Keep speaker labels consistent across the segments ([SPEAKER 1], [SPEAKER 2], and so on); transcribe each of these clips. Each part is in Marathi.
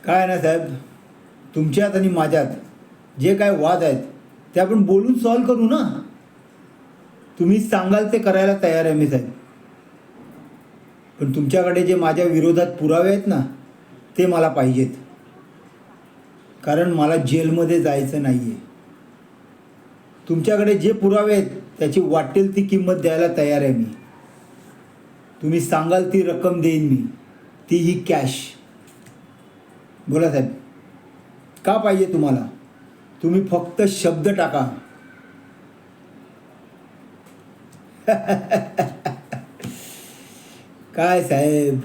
[SPEAKER 1] काय ना साहेब, तुमच्यात आणि माझ्यात जे काय वाद आहेत ते आपण बोलून सॉल्व करू ना. तुम्ही सांगाल ते करायला तयार आहे मी साहेब. पण तुमच्याकडे जे माझ्या विरोधात पुरावे आहेत ना ते मला पाहिजेत. कारण मला जेलमध्ये जायचं नाही आहे. तुमच्याकडे जे पुरावे आहेत त्याची वाटेल ती किंमत द्यायला तयार आहे मी. तुम्ही सांगाल ती रक्कम देईन मी, तीही कॅश. बोला साहेब, का पाहिजे तुम्हाला? तुम्ही फक्त शब्द टाका. काय साहेब,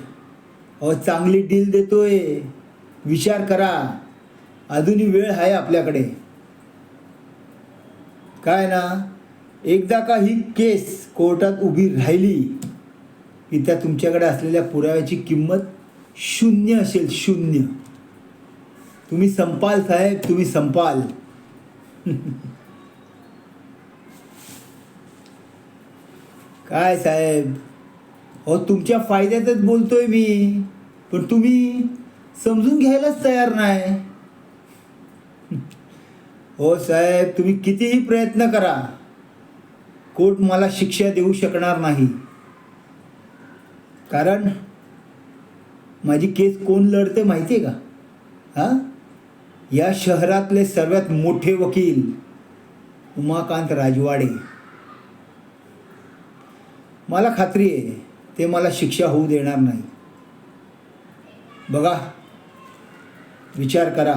[SPEAKER 1] अहो चांगली डील देतोय, विचार करा. अजूनही वेळ आहे आपल्याकडे. काय ना, एकदा का ही केस कोर्टात उभी राहिली की त्या तुमच्याकडे असलेल्या पुराव्याची किंमत शून्य असेल, शून्य. तुम्ही संपाल साहेब, तुम्ही संपाल. काय साहेब, हो तुमच्या फायद्यातच बोलतोय मी, पण तुम्ही समजून घ्यायलाच तयार नाही. हो साहेब, तुम्ही कितीही प्रयत्न करा, कोर्ट मला शिक्षा देऊ शकणार नाही. कारण माझी केस कोण लढते माहिती आहे का? हां, या शहरातले सर्वात मोठे वकील उमाकांत राजवाडे. मला खात्री आहे ते मला शिक्षा होऊ देणार नाही. बघा, विचार करा.